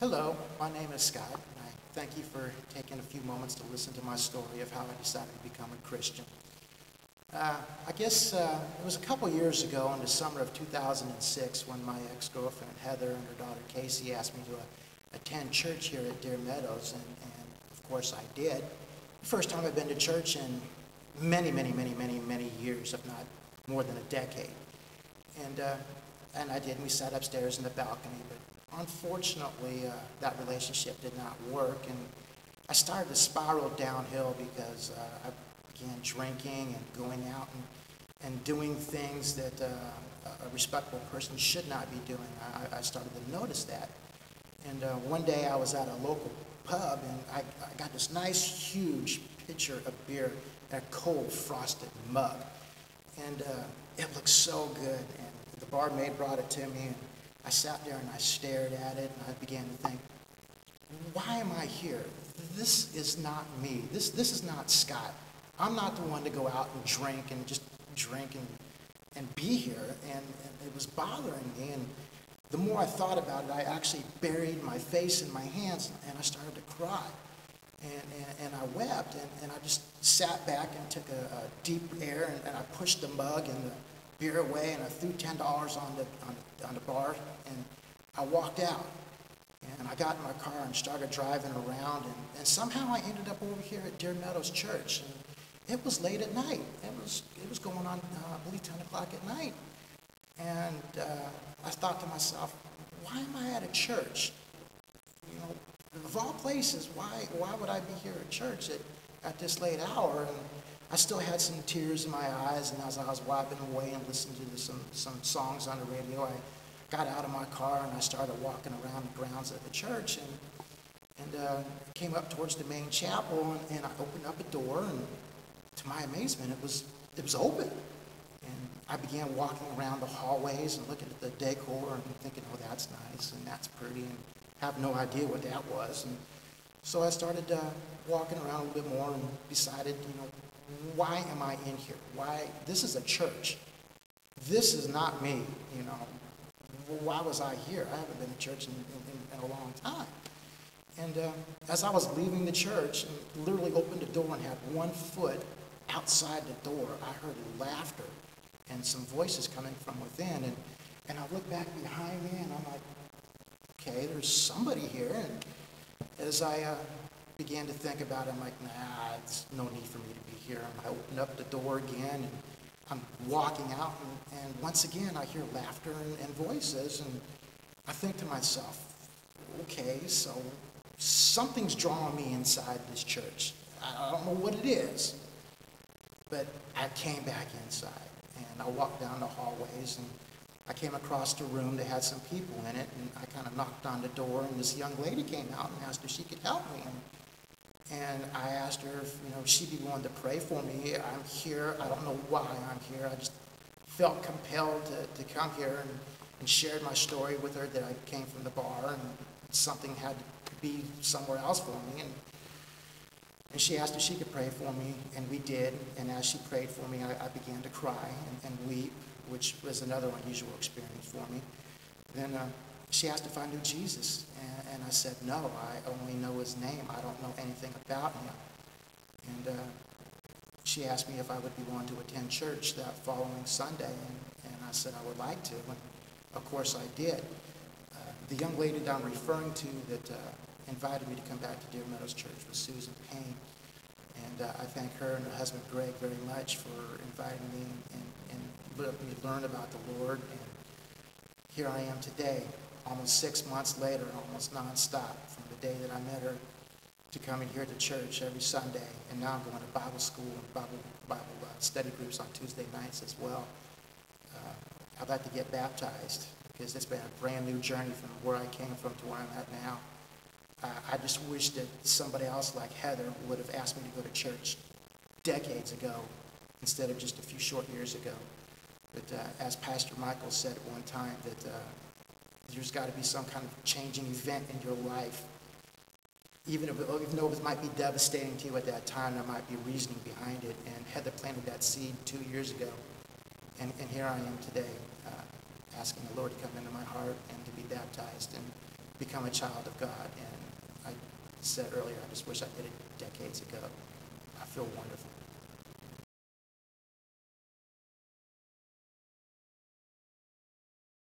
Hello, my name is Scott, and I thank you for taking a few moments to listen to my story of how I decided to become a Christian. I guess it was a couple years ago in the summer of 2006 when my ex-girlfriend Heather and her daughter Casey asked me to attend church here at Deer Meadows, and of course I did. The first time I've been to church in many years, if not more than a decade. And I did, and we sat upstairs in the balcony, but unfortunately, that relationship did not work, and I started to spiral downhill because I began drinking and going out and doing things that a respectable person should not be doing. I started to notice that. And one day I was at a local pub, and I got this nice, huge pitcher of beer in a cold, frosted mug. And it looked so good, and the barmaid brought it to me, and I sat there and I stared at it, and I began to think, why am I here? This is not me. This is not Scott. I'm not the one to go out and drink and be here, and it was bothering me, and the more I thought about it, I actually buried my face in my hands, and I started to cry, and I wept, and I just sat back and took a deep air, and I pushed the mug and the beer away, and I threw $10 on the bar, and I walked out. And I got in my car and started driving around, and somehow I ended up over here at Deer Meadows Church. And it was late at night. It was going on, I believe, 10 o'clock at night. And I thought to myself, why am I at a church? You know, of all places, why would I be here at church at this late hour? And I still had some tears in my eyes, and as I was wiping away and listening to some songs on the radio, I got out of my car and I started walking around the grounds of the church, and came up towards the main chapel, and I opened up a door, and to my amazement, it was open. And I began walking around the hallways and looking at the decor and thinking, oh, that's nice and that's pretty, and have no idea what that was. And so I started walking around a little bit more and decided, why am I in here? Why? This is a church. This is not me, Why was I here? I haven't been to church in a long time. And as I was leaving the church and literally opened the door and had one foot outside the door, I heard laughter and some voices coming from within. And I looked back behind me, and I'm like, okay, there's somebody here. And as I began to think about it, I'm like, nah, there's no need for me to be here. And I opened up the door again, and I'm walking out, and once again, I hear laughter and voices, and I think to myself, okay, so something's drawing me inside this church. I don't know what it is, but I came back inside, and I walked down the hallways, and I came across the room that had some people in it, and I kind of knocked on the door, and this young lady came out and asked if she could help me. And I asked her if she'd be willing to pray for me. I'm here. I don't know why I'm here. I just felt compelled to come here, and shared my story with her that I came from the bar and something had to be somewhere else for me. And she asked if she could pray for me, and we did. And as she prayed for me, I began to cry and weep, which was another unusual experience for me. Then she asked if I knew Jesus, and I said, no, I only know his name. I don't know anything about him. And she asked me if I would be willing to attend church that following Sunday, and I said I would like to, and of course I did. The young lady that I'm referring to that invited me to come back to Deer Meadows Church was Susan Payne, and I thank her and her husband Greg very much for inviting me and letting me learn about the Lord, and here I am today, almost 6 months later, almost nonstop from the day that I met her to coming here to church every Sunday, and now I'm going to Bible school and Bible study groups on Tuesday nights as well. I'd like to get baptized because it's been a brand new journey from where I came from to where I'm at now. I just wish that somebody else like Heather would have asked me to go to church decades ago instead of just a few short years ago. But as Pastor Michael said at one time, that there's got to be some kind of changing event in your life. Even though it might be devastating to you at that time, there might be reasoning behind it. And Heather planted that seed 2 years ago. And here I am today, asking the Lord to come into my heart and to be baptized. become a child of God. And I said earlier, I just wish I did it decades ago. I feel wonderful.